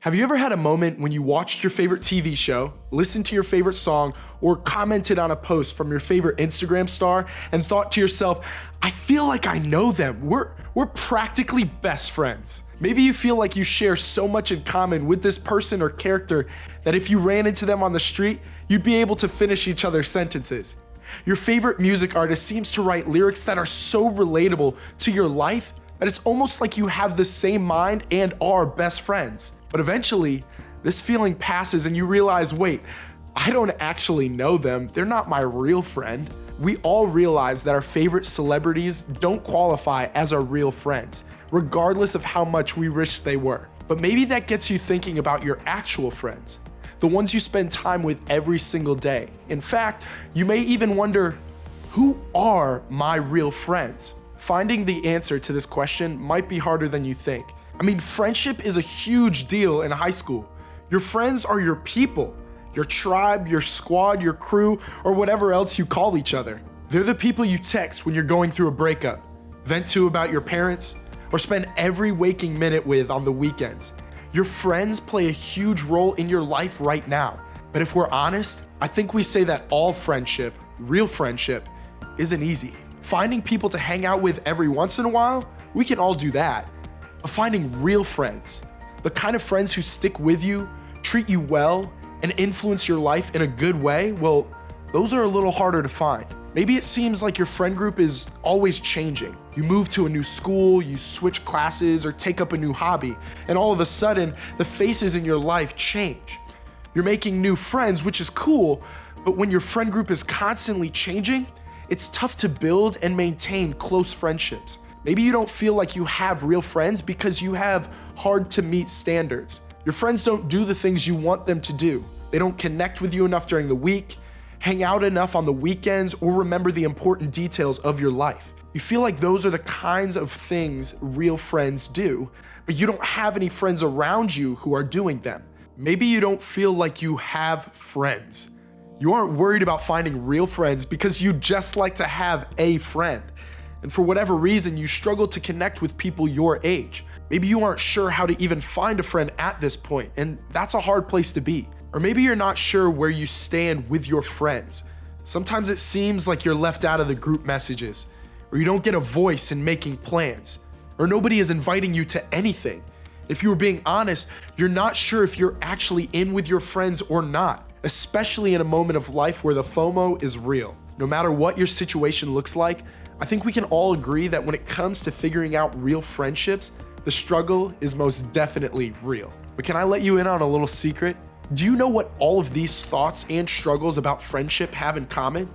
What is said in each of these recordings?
Have you ever had a moment when you watched your favorite TV show, listened to your favorite song, or commented on a post from your favorite Instagram star and thought to yourself, I feel like I know them. We're practically best friends. Maybe you feel like you share so much in common with this person or character that if you ran into them on the street, you'd be able to finish each other's sentences. Your favorite music artist seems to write lyrics that are so relatable to your life that it's almost like you have the same mind and are best friends. But eventually, this feeling passes and you realize, wait, I don't actually know them. They're not my real friend. We all realize that our favorite celebrities don't qualify as our real friends, regardless of how much we wish they were. But maybe that gets you thinking about your actual friends, the ones you spend time with every single day. In fact, you may even wonder, who are my real friends? Finding the answer to this question might be harder than you think. I mean, friendship is a huge deal in high school. Your friends are your people, your tribe, your squad, your crew, or whatever else you call each other. They're the people you text when you're going through a breakup, vent to about your parents, or spend every waking minute with on the weekends. Your friends play a huge role in your life right now. But if we're honest, I think we say that all friendship, real friendship, isn't easy. Finding people to hang out with every once in a while, we can all do that. But finding real friends, the kind of friends who stick with you, treat you well, and influence your life in a good way, well, those are a little harder to find. Maybe it seems like your friend group is always changing. You move to a new school, you switch classes, or take up a new hobby, and all of a sudden, the faces in your life change. You're making new friends, which is cool, but when your friend group is constantly changing, it's tough to build and maintain close friendships. Maybe you don't feel like you have real friends because you have hard to meet standards. Your friends don't do the things you want them to do. They don't connect with you enough during the week, hang out enough on the weekends, or remember the important details of your life. You feel like those are the kinds of things real friends do, but you don't have any friends around you who are doing them. Maybe you don't feel like you have friends. You aren't worried about finding real friends because you just like to have a friend. And for whatever reason, you struggle to connect with people your age. Maybe you aren't sure how to even find a friend at this point, and that's a hard place to be. Or maybe you're not sure where you stand with your friends. Sometimes it seems like you're left out of the group messages, or you don't get a voice in making plans, or nobody is inviting you to anything. If you were being honest, you're not sure if you're actually in with your friends or not, especially in a moment of life where the FOMO is real. No matter what your situation looks like, I think we can all agree that when it comes to figuring out real friendships, the struggle is most definitely real. But can I let you in on a little secret? Do you know what all of these thoughts and struggles about friendship have in common?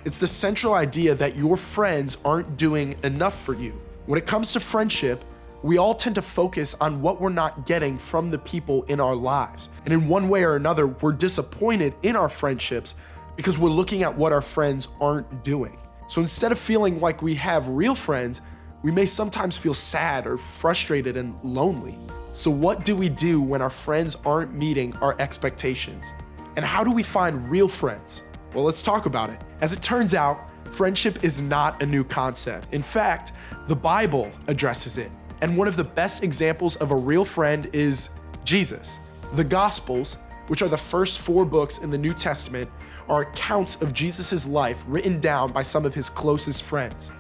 It's the central idea that your friends aren't doing enough for you. When it comes to friendship, we all tend to focus on what we're not getting from the people in our lives. And in one way or another, we're disappointed in our friendships because we're looking at what our friends aren't doing. So instead of feeling like we have real friends, we may sometimes feel sad or frustrated and lonely. So what do we do when our friends aren't meeting our expectations? And how do we find real friends? Well, let's talk about it. As it turns out, friendship is not a new concept. In fact, the Bible addresses it. And one of the best examples of a real friend is Jesus. The Gospels, which are the first 4 books in the New Testament, are accounts of Jesus' life written down by some of his closest friends.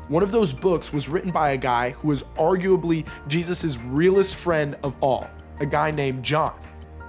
One of those books was written by a guy who was arguably Jesus' realest friend of all, a guy named John.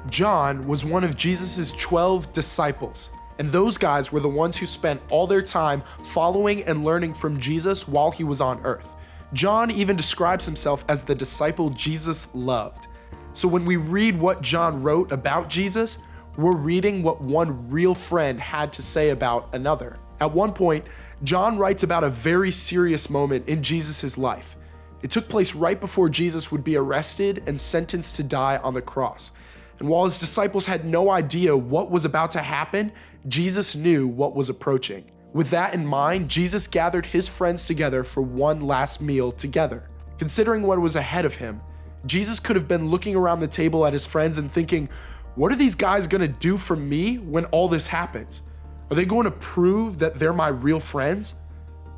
John was one of Jesus' 12 disciples, and those guys were the ones who spent all their time following and learning from Jesus while he was on earth. John even describes himself as the disciple Jesus loved. So when we read what John wrote about Jesus, we're reading what one real friend had to say about another. At one point, John writes about a very serious moment in Jesus' life. It took place right before Jesus would be arrested and sentenced to die on the cross. And while his disciples had no idea what was about to happen, Jesus knew what was approaching. With that in mind, Jesus gathered his friends together for one last meal together. Considering what was ahead of him, Jesus could have been looking around the table at his friends and thinking, what are these guys gonna do for me when all this happens? Are they going to prove that they're my real friends?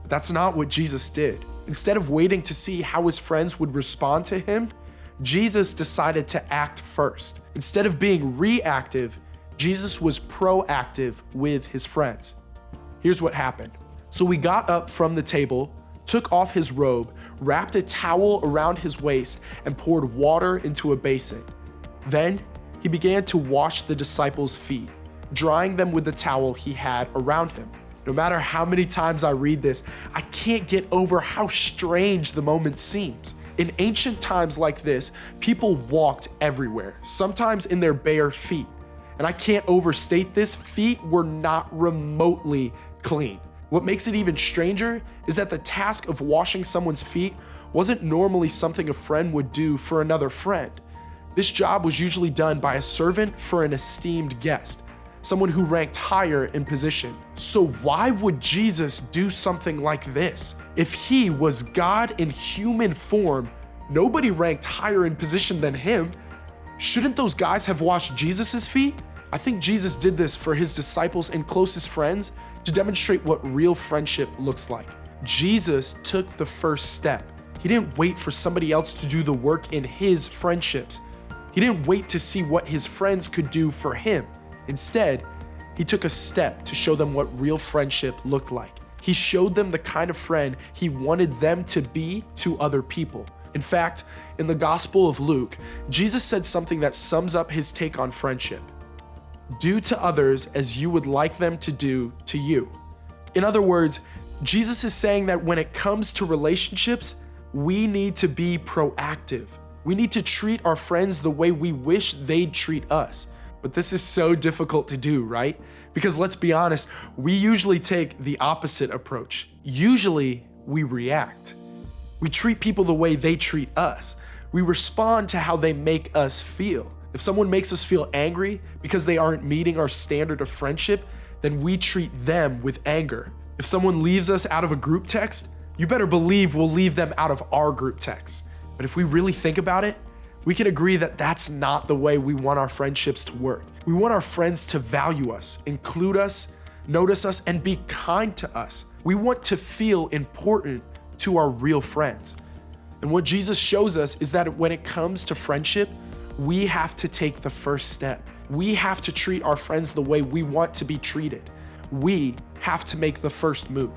But that's not what Jesus did. Instead of waiting to see how his friends would respond to him, Jesus decided to act first. Instead of being reactive, Jesus was proactive with his friends. Here's what happened. So he got up from the table, took off his robe, wrapped a towel around his waist, and poured water into a basin. Then he began to wash the disciples' feet, drying them with the towel he had around him. No matter how many times I read this, I can't get over how strange the moment seems. In ancient times like this, people walked everywhere, sometimes in their bare feet. And I can't overstate this, feet were not remotely clean. What makes it even stranger is that the task of washing someone's feet wasn't normally something a friend would do for another friend. This job was usually done by a servant for an esteemed guest, someone who ranked higher in position. So why would Jesus do something like this? If he was God in human form, nobody ranked higher in position than him. Shouldn't those guys have washed Jesus's feet? I think Jesus did this for his disciples and closest friends to demonstrate what real friendship looks like. Jesus took the first step. He didn't wait for somebody else to do the work in his friendships. He didn't wait to see what his friends could do for him. Instead, he took a step to show them what real friendship looked like. He showed them the kind of friend he wanted them to be to other people. In fact, in the Gospel of Luke, Jesus said something that sums up his take on friendship. Do to others as you would like them to do to you. In other words, Jesus is saying that when it comes to relationships, we need to be proactive. We need to treat our friends the way we wish they'd treat us. But this is so difficult to do, right? Because let's be honest, we usually take the opposite approach. Usually, we react. We treat people the way they treat us. We respond to how they make us feel. If someone makes us feel angry because they aren't meeting our standard of friendship, then we treat them with anger. If someone leaves us out of a group text, you better believe we'll leave them out of our group text. But if we really think about it, we can agree that that's not the way we want our friendships to work. We want our friends to value us, include us, notice us, and be kind to us. We want to feel important to our real friends. And what Jesus shows us is that when it comes to friendship, we have to take the first step. We have to treat our friends the way we want to be treated. We have to make the first move.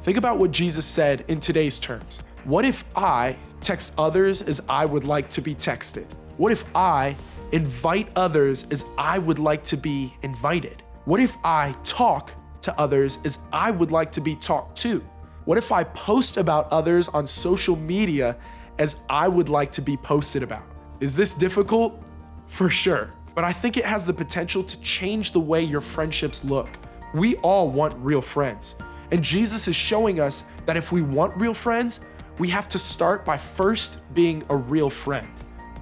Think about what Jesus said in today's terms. What if I text others as I would like to be texted? What if I invite others as I would like to be invited? What if I talk to others as I would like to be talked to? What if I post about others on social media as I would like to be posted about? Is this difficult? For sure. But I think it has the potential to change the way your friendships look. We all want real friends. And Jesus is showing us that if we want real friends, we have to start by first being a real friend.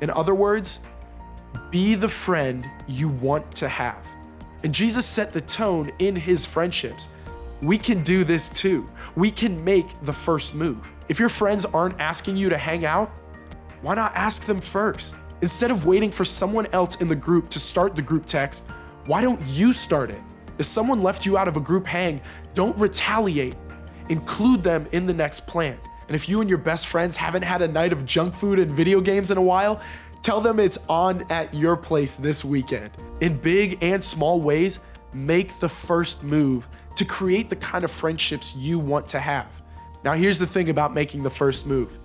In other words, be the friend you want to have. And Jesus set the tone in his friendships. We can do this too. We can make the first move. If your friends aren't asking you to hang out, why not ask them first? Instead of waiting for someone else in the group to start the group text, why don't you start it? If someone left you out of a group hang, don't retaliate. Include them in the next plan. And if you and your best friends haven't had a night of junk food and video games in a while, tell them it's on at your place this weekend. In big and small ways, make the first move to create the kind of friendships you want to have. Now, here's the thing about making the first move.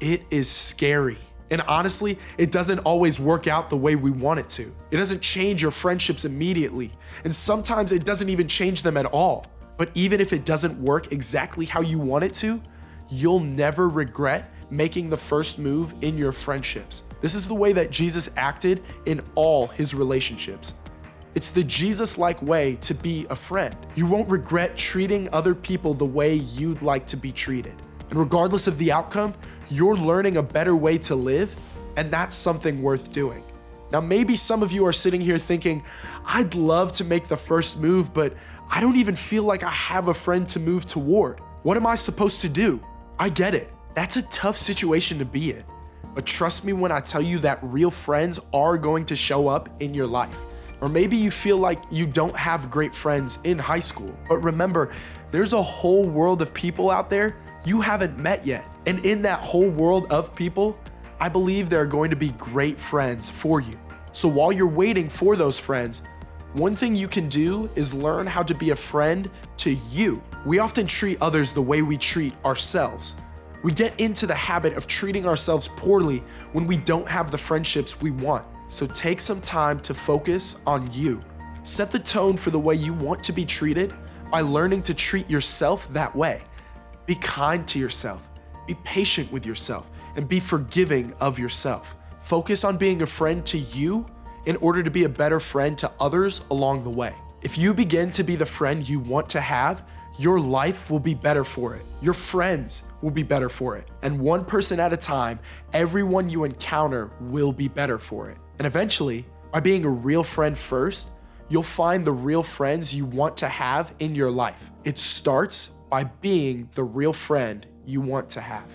It is scary. And honestly, it doesn't always work out the way we want it to. It doesn't change your friendships immediately. And sometimes it doesn't even change them at all. But even if it doesn't work exactly how you want it to, you'll never regret making the first move in your friendships. This is the way that Jesus acted in all his relationships. It's the Jesus-like way to be a friend. You won't regret treating other people the way you'd like to be treated. And regardless of the outcome, you're learning a better way to live, and that's something worth doing. Now, maybe some of you are sitting here thinking, I'd love to make the first move, but I don't even feel like I have a friend to move toward. What am I supposed to do? I get it. That's a tough situation to be in. But trust me when I tell you that real friends are going to show up in your life. Or maybe you feel like you don't have great friends in high school. But remember, there's a whole world of people out there you haven't met yet. And in that whole world of people, I believe there are going to be great friends for you. So while you're waiting for those friends, one thing you can do is learn how to be a friend to you. We often treat others the way we treat ourselves. We get into the habit of treating ourselves poorly when we don't have the friendships we want. So take some time to focus on you. Set the tone for the way you want to be treated by learning to treat yourself that way. Be kind to yourself, be patient with yourself, and be forgiving of yourself. Focus on being a friend to you in order to be a better friend to others along the way. If you begin to be the friend you want to have, your life will be better for it. Your friends will be better for it. And one person at a time, everyone you encounter will be better for it. And eventually, by being a real friend first, you'll find the real friends you want to have in your life. It starts by being the real friend you want to have.